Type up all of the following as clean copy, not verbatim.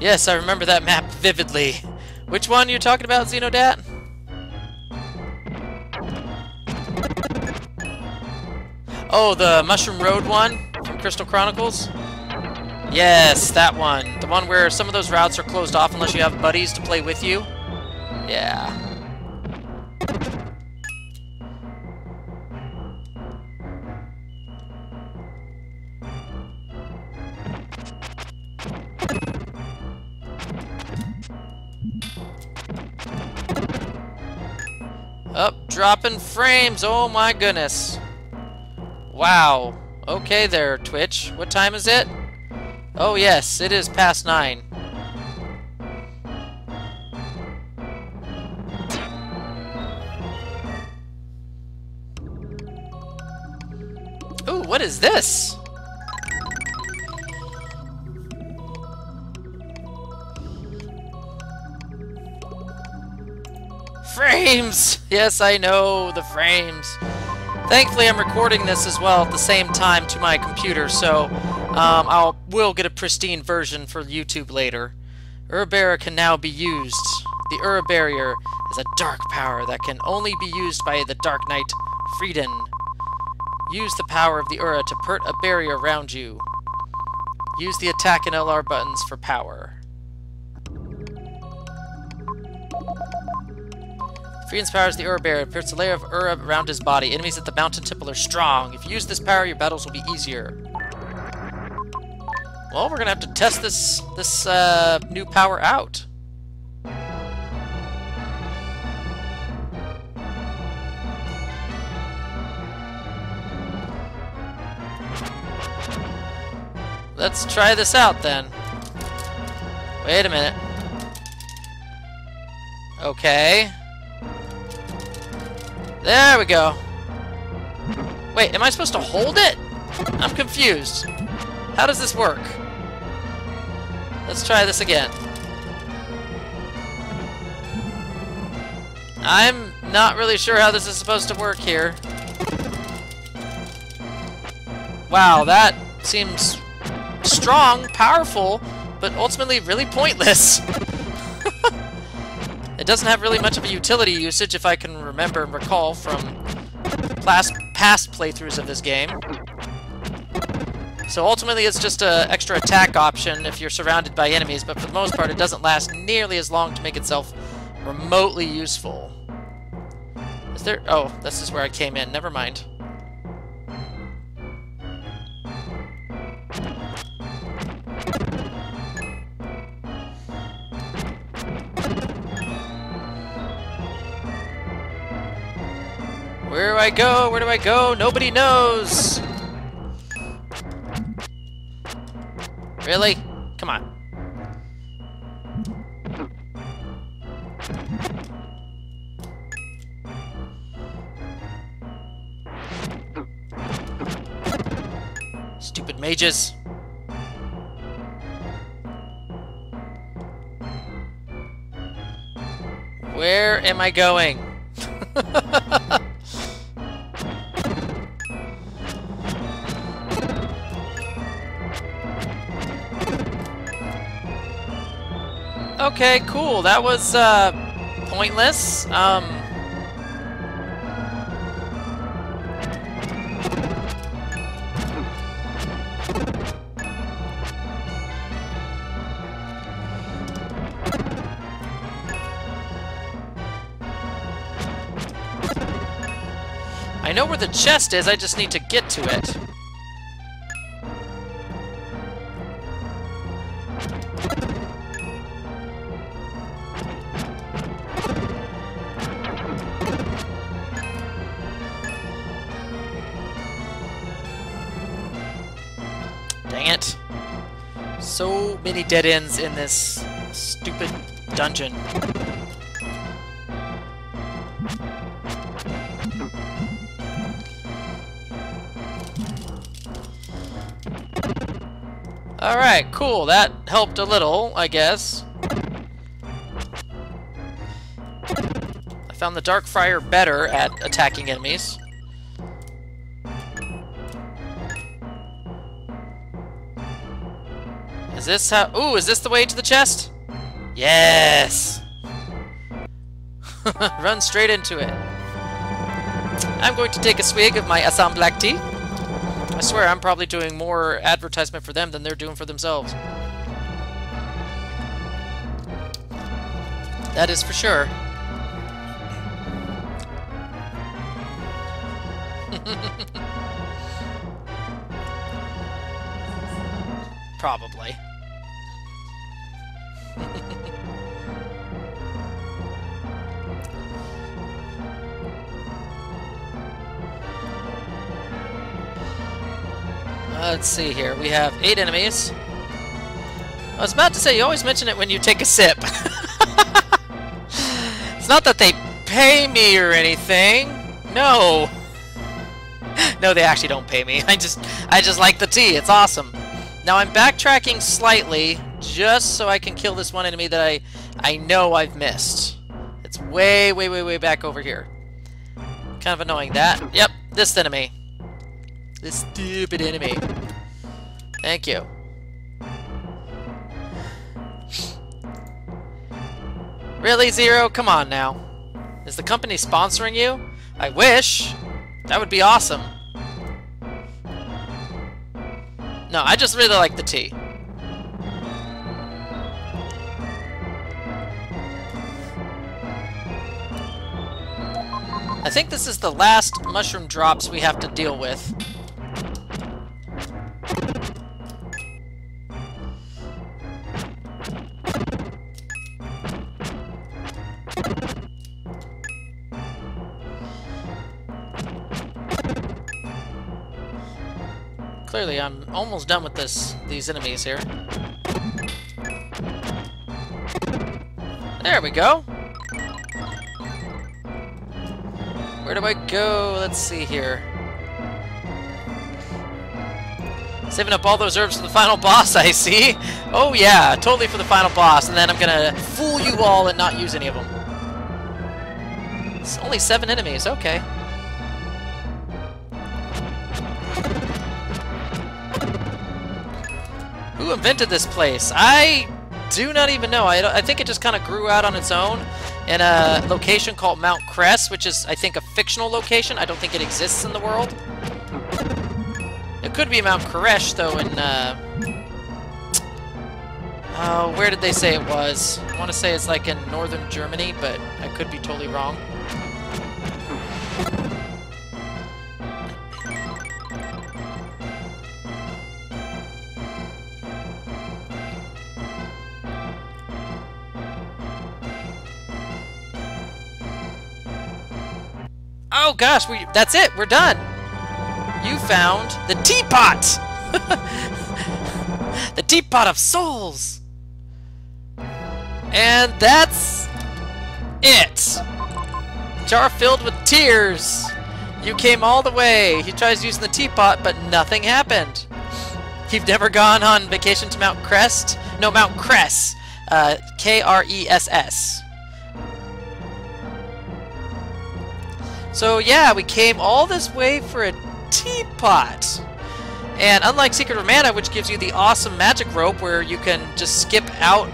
Yes, I remember that map vividly. Which one are you talking about, Xenodat? Oh, the Mushroom Road one from Crystal Chronicles? Yes, that one. The one where some of those routes are closed off unless you have buddies to play with you. Yeah. Up, dropping frames. Oh my goodness. Wow. Okay there, Twitch. What time is it? Oh yes, it is past 9. Ooh, what is this? Frames! Yes, I know, the frames. Thankfully, I'm recording this as well at the same time to my computer, so will get a pristine version for YouTube later. Barrier can now be used. The Barrier is a dark power that can only be used by the Dark Knight Freedan. Use the power of the to put a barrier around you. Use the attack and LR buttons for power. Freedan's power is the Barrier. It puts a layer of around his body. Enemies at the mountain temple are strong. If you use this power, your battles will be easier. Well, we're gonna have to test this new power out. Let's try this out then. Wait a minute. Okay. There we go. Wait, am I supposed to hold it? I'm confused. How does this work? Let's try this again. I'm not really sure how this is supposed to work here. Wow, that seems strong, powerful, but ultimately really pointless. It doesn't have really much of a utility usage, if I can remember and recall from past playthroughs of this game. So ultimately it's just an extra attack option if you're surrounded by enemies, but for the most part it doesn't last nearly as long to make itself remotely useful. Is there... Oh, this is where I came in. Never mind. Where do I go? Where do I go? Nobody knows! Really? Come on. Stupid mages. Where am I going? Okay, cool. That was, pointless. I know where the chest is, I just need to get to it. Dang it. So many dead ends in this stupid dungeon. Alright, cool. That helped a little, I guess. I found the Dark Friar better at attacking enemies. Is this how... Ooh, is this the way to the chest? Yes! Run straight into it. I'm going to take a swig of my Assam black tea. I swear I'm probably doing more advertisement for them than they're doing for themselves. That is for sure. Probably. Let's see here. We have 8 enemies. I was about to say, you always mention it when you take a sip. It's not that they pay me or anything. No. No, they actually don't pay me. I just like the tea. It's awesome. Now I'm backtracking slightly just so I can kill this one enemy that I know I've missed. It's way, way, way, way back over here. Kind of annoying that. Yep, this enemy. This stupid enemy. Thank you. Really, Zero? Come on now. Is the company sponsoring you? I wish. That would be awesome. No, I just really like the tea. I think this is the last mushroom drops we have to deal with. Clearly, I'm almost done with these enemies here. There we go. Where do I go? Let's see here. Saving up all those herbs for the final boss, I see. Oh yeah, totally for the final boss, and then I'm gonna fool you all and not use any of them. It's only 7 enemies, okay. Who invented this place? I do not even know. I think it just kind of grew out on its own in a location called Mt Kress, which is, I think, a fictional location. I don't think it exists in the world. It could be Mt Kress, though, in, oh, where did they say it was? I want to say it's, like, in northern Germany, but I could be totally wrong. Oh gosh, that's it, we're done! You found the Teapot! The Teapot of Souls! And that's it! Jar filled with tears! You came all the way! He tries using the teapot, but nothing happened! You've never gone on vacation to Mt Kress? No, Mt Kress! K-R-E-S-S. So yeah, we came all this way for a teapot. And unlike Secret of Mana, which gives you the awesome magic rope where you can just skip out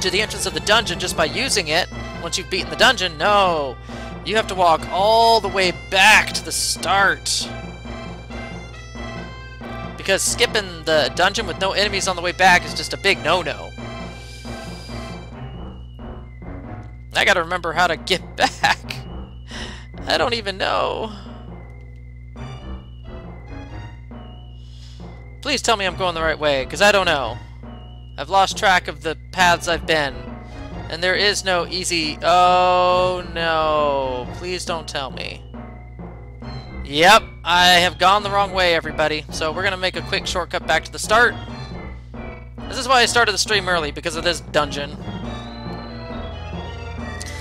to the entrance of the dungeon just by using it once you've beaten the dungeon, no. You have to walk all the way back to the start. Because skipping the dungeon with no enemies on the way back is just a big no-no. I gotta remember how to get back. I don't even know. Please tell me I'm going the right way, because I don't know. I've lost track of the paths I've been. And there is no easy... Oh, no. Please don't tell me. Yep, I have gone the wrong way, everybody. So we're going to make a quick shortcut back to the start. This is why I started the stream early, because of this dungeon.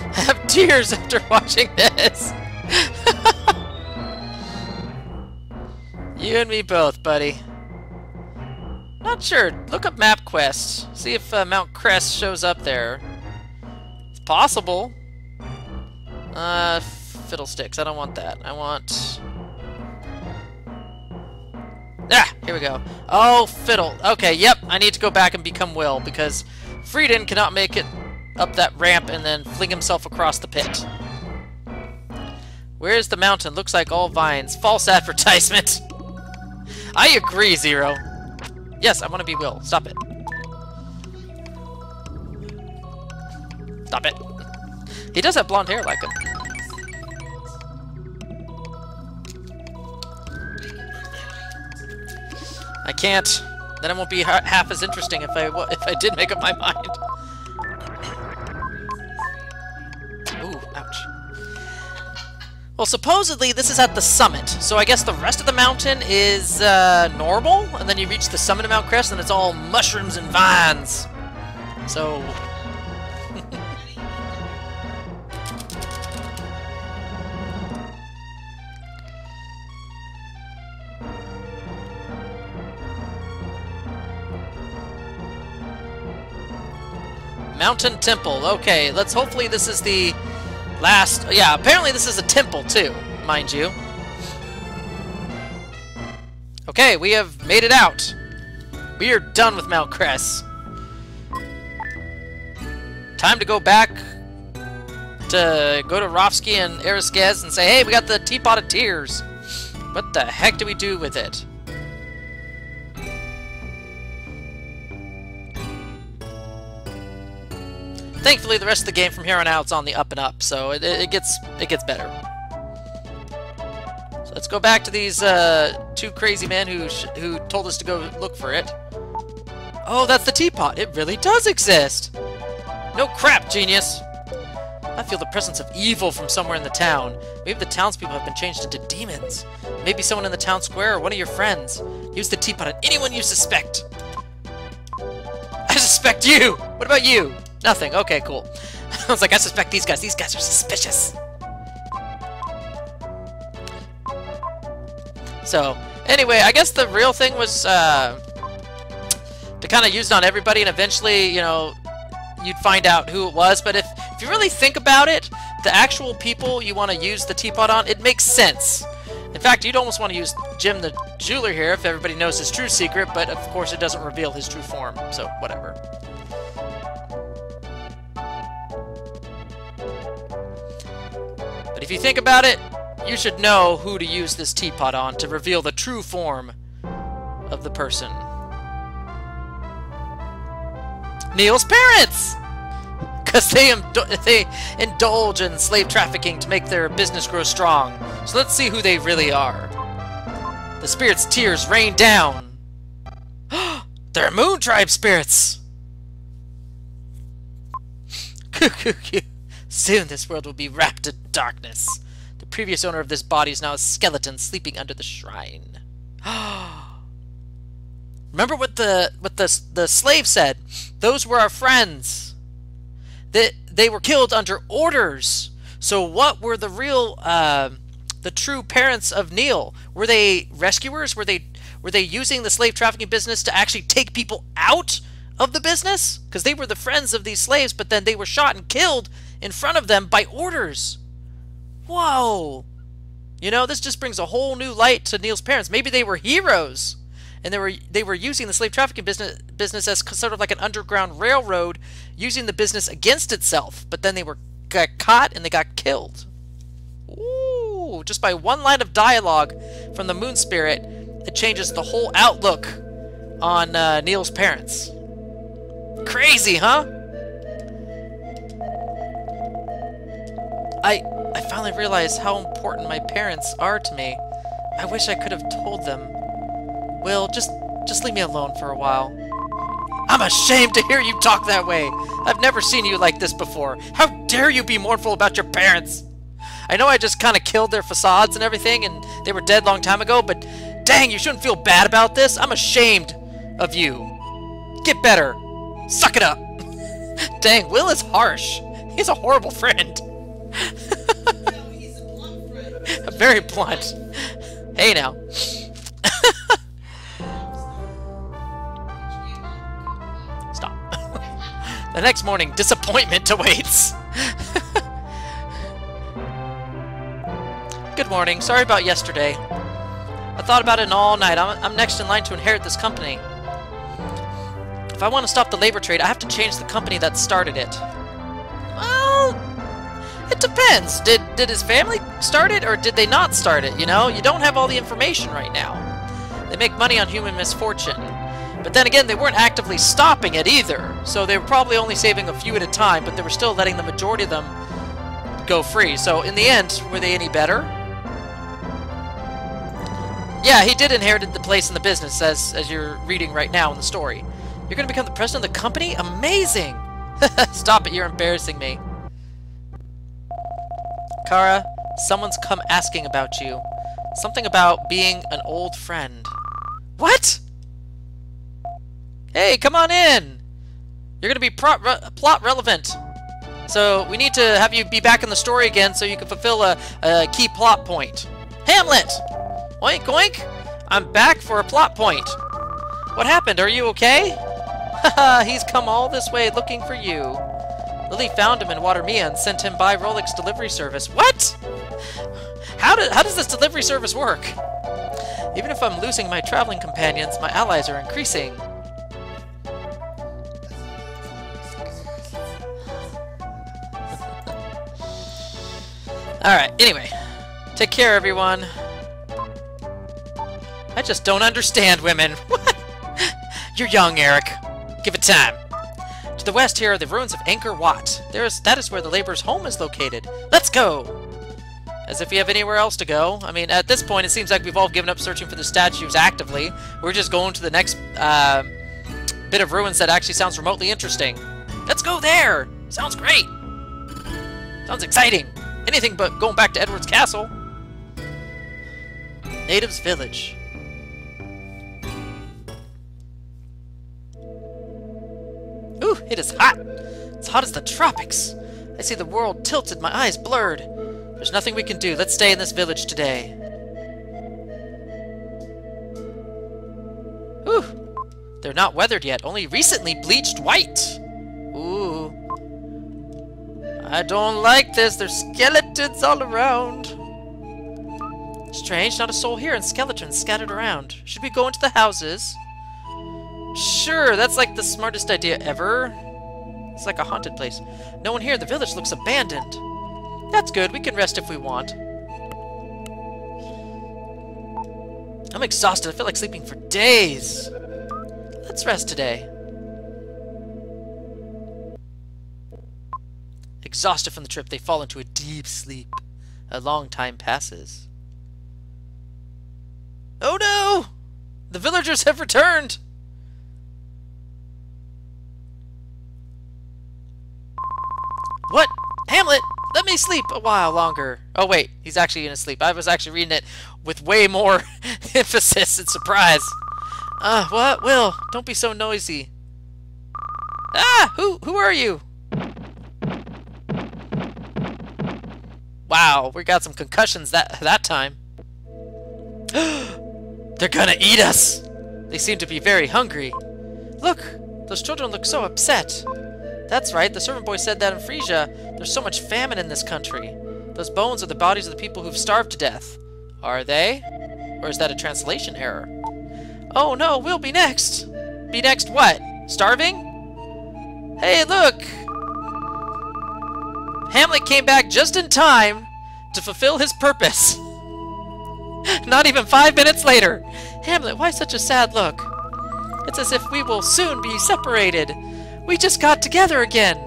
I have tears after watching this. You and me both, buddy. Not sure. Look up MapQuest. See if Mt Kress shows up there. It's possible. Fiddlesticks. I don't want that. I want... Ah, here we go. Oh, fiddle. Okay, yep, I need to go back and become Will, because Freedan cannot make it up that ramp and then fling himself across the pit. Where's the mountain? Looks like all vines. False advertisement. I agree, Zero. Yes, I want to be Will. Stop it. Stop it. He does have blonde hair like him. I can't. Then it won't be half as interesting if I did make up my mind. Ooh, ouch. Well, supposedly this is at the summit, so I guess the rest of the mountain is normal, and then you reach the summit of Mt Kress, and it's all mushrooms and vines. So... Mountain Temple. Okay, let's hopefully this is the last... Yeah, apparently this is a temple too, mind you. Okay, we have made it out. We are done with Mt Kress. Time to go back to go to Rofsky and Eriskez and say, hey, we got the Teapot of Tears. What the heck do we do with it? Thankfully, the rest of the game from here on out is on the up and up, so it gets better. So let's go back to these two crazy men who told us to go look for it. Oh, that's the Teapot. It really does exist. No crap, genius. I feel the presence of evil from somewhere in the town. Maybe the townspeople have been changed into demons. Maybe someone in the town square or one of your friends. Use the Teapot on anyone you suspect. I suspect you. What about you? Nothing. Okay, cool. I was like, I suspect these guys. These guys are suspicious. So, anyway, I guess the real thing was to kind of use it on everybody, and eventually, you know, you'd find out who it was. But if you really think about it, the actual people you want to use the Teapot on, it makes sense. In fact, you'd almost want to use Jim the Jeweler here if everybody knows his true secret, but of course it doesn't reveal his true form, so whatever. But if you think about it, you should know who to use this Teapot on to reveal the true form of the person. Neil's parents! Because they indulge in slave trafficking to make their business grow strong. So let's see who they really are. The spirit's tears rain down. They're Moon Tribe spirits! Soon this world will be wrapped in darkness. The previous owner of this body is now a skeleton sleeping under the shrine. Remember what the slave said? Those were our friends. They were killed under orders. So what were the real, the true parents of Neil? Were they rescuers? Were they using the slave trafficking business to actually take people out of the business? Because they were the friends of these slaves, but then they were shot and killed in front of them by orders. Whoa. You know, this just brings a whole new light to Neil's parents. Maybe they were heroes, and they were using the slave trafficking business as sort of like an underground railroad, using the business against itself. But then they got caught and they got killed. Ooh, just by one line of dialogue from the Moon Spirit, it changes the whole outlook on Neil's parents. Crazy, huh? I finally realized how important my parents are to me. I wish I could have told them. Will, just leave me alone for a while. I'm ashamed to hear you talk that way. I've never seen you like this before. How dare you be mournful about your parents? I know I just kind of killed their facades and everything, and they were dead long time ago, but dang, you shouldn't feel bad about this. I'm ashamed of you. Get better. Suck it up. Dang, Will is harsh. He's a horrible friend. No, he's a blunt friend. Very blunt. Hey now. Stop. The next morning, disappointment awaits. Good morning. Sorry about yesterday. I thought about it all night. I'm next in line to inherit this company. If I want to stop the labor trade, I have to change the company that started it. Well, it depends. Did his family start it, or did they not start it, you know? You don't have all the information right now. They make money on human misfortune. But then again, they weren't actively stopping it either. So they were probably only saving a few at a time, but they were still letting the majority of them go free. So in the end, were they any better? Yeah, he did inherit the place in the business, as you're reading right now in the story. You're going to become the president of the company? Amazing! Stop it, you're embarrassing me. Kara, someone's come asking about you. Something about being an old friend. What? Hey, come on in! You're going to be plot relevant. So, we need to have you be back in the story again so you can fulfill a key plot point. Hamlet! Oink, oink! I'm back for a plot point. What happened? Are you okay? Haha, he's come all this way looking for you. Lily found him in Watermia and sent him by Rolex delivery service. What? How does this delivery service work? Even if I'm losing my traveling companions, my allies are increasing. Alright, anyway. Take care, everyone. I just don't understand women. What? You're young, Eric. Give it time. To the west here are the ruins of Ankor Wat. That is where the laborer's home is located. Let's go! As if we have anywhere else to go. I mean, at this point, it seems like we've all given up searching for the statues actively. We're just going to the next bit of ruins that actually sounds remotely interesting. Let's go there! Sounds great! Sounds exciting! Anything but going back to Edward's castle. Natives village. Ooh, it is hot. It's hot as the tropics. I see the world tilted, my eyes blurred. There's nothing we can do. Let's stay in this village today. Ooh, they're not weathered yet, only recently bleached white. Ooh. I don't like this. There's skeletons all around. Strange, not a soul here and skeletons scattered around. Should we go into the houses? Sure, that's like the smartest idea ever. It's like a haunted place. No one here. The village looks abandoned. That's good. We can rest if we want. I'm exhausted. I feel like sleeping for days. Let's rest today. Exhausted from the trip, they fall into a deep sleep. A long time passes. Oh no! The villagers have returned! What? Hamlet! Let me sleep a while longer. Oh wait, he's actually gonna sleep. I was actually reading it with way more emphasis and surprise. What? Will, don't be so noisy. Ah! Who are you? Wow, we got some concussions that time. They're gonna eat us! They seem to be very hungry. Look! Those children look so upset. That's right, the servant boy said that in Frisia. There's so much famine in this country. Those bones are the bodies of the people who've starved to death. Are they? Or is that a translation error? Oh no, we'll be next! Be next what? Starving? Hey, look! Hamlet came back just in time to fulfill his purpose. Not even 5 minutes later. Hamlet, why such a sad look? It's as if we will soon be separated. We just got together again.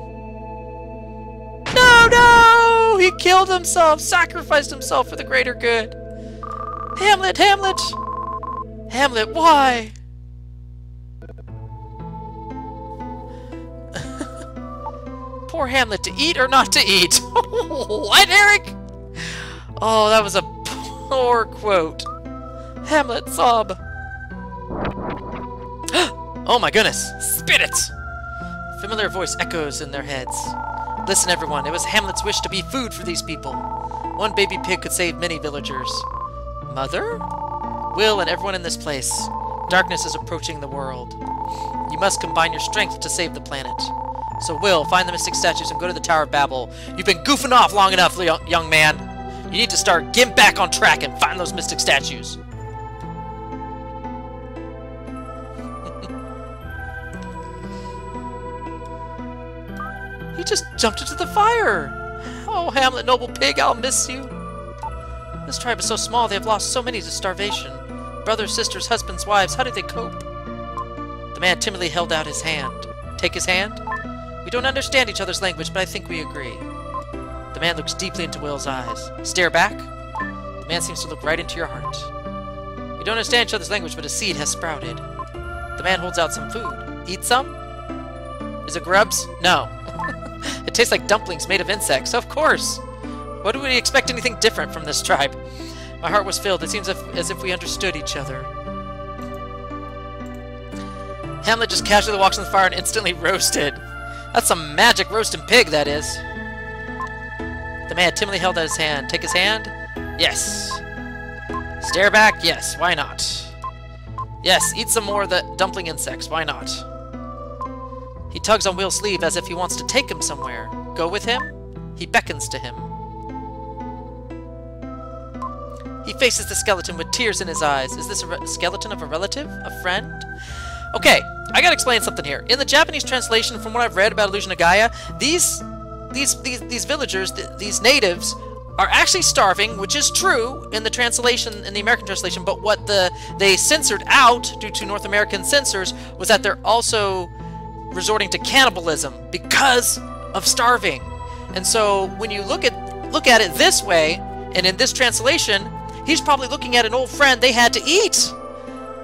No! He killed himself, sacrificed himself for the greater good. Hamlet, Hamlet! Hamlet, why? Poor Hamlet, to eat or not to eat? What, Eric? Oh, that was a poor quote. Hamlet, sob. Oh my goodness, spit it! A familiar voice echoes in their heads. Listen, everyone, it was Hamlet's wish to be food for these people. One baby pig could save many villagers. Mother? Will and everyone in this place. Darkness is approaching the world. You must combine your strength to save the planet. So Will, find the mystic statues and go to the Tower of Babel. You've been goofing off long enough, young man. You need to start getting back on track and find those mystic statues. just jumped into the fire! Oh, Hamlet, noble pig, I'll miss you. This tribe is so small, they have lost so many to starvation. Brothers, sisters, husbands, wives, how do they cope? The man timidly held out his hand. Take his hand? We don't understand each other's language, but I think we agree. The man looks deeply into Will's eyes. Stare back. The man seems to look right into your heart. We don't understand each other's language, but a seed has sprouted. The man holds out some food. Eat some? Is it grubs? No. It tastes like dumplings made of insects. Of course! What do we expect anything different from this tribe? My heart was filled. It seems as if we understood each other. Hamlet just casually walks in the fire and instantly roasted. That's some magic roasting pig, that is. The man timidly held out his hand. Take his hand? Yes. Stare back? Yes. Why not? Yes, eat some more of the dumpling insects. Why not? He tugs on Will's sleeve as if he wants to take him somewhere. Go with him? He beckons to him. He faces the skeleton with tears in his eyes. Is this a skeleton of a relative? A friend? Okay, I gotta explain something here. In the Japanese translation, from what I've read about Illusion of Gaia, these villagers, these natives, are actually starving, which is true in the translation, in the American translation, but what they censored out, due to North American censors, was that they're also resorting to cannibalism because of starving. And so when you look at it this way, and in this translation, he's probably looking at an old friend they had to eat.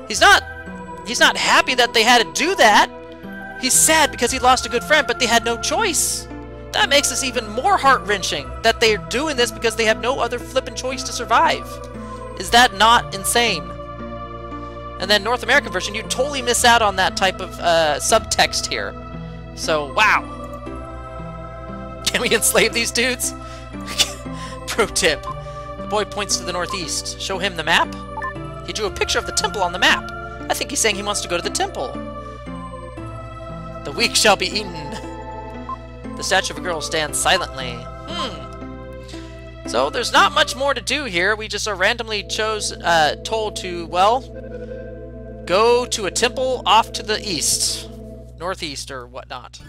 He's not happy that they had to do that. He's sad because he lost a good friend, but they had no choice. That makes this even more heart-wrenching, that they're doing this because they have no other flippin' choice to survive. Is that not insane? And then North American version, you totally miss out on that type of subtext here. So, wow. Can we enslave these dudes? Pro tip. The boy points to the northeast. Show him the map? He drew a picture of the temple on the map. I think he's saying he wants to go to the temple. The weak shall be eaten. The statue of a girl stands silently. So there's not much more to do here. We just are randomly told to, well, go to a temple off to the east. Northeast or whatnot.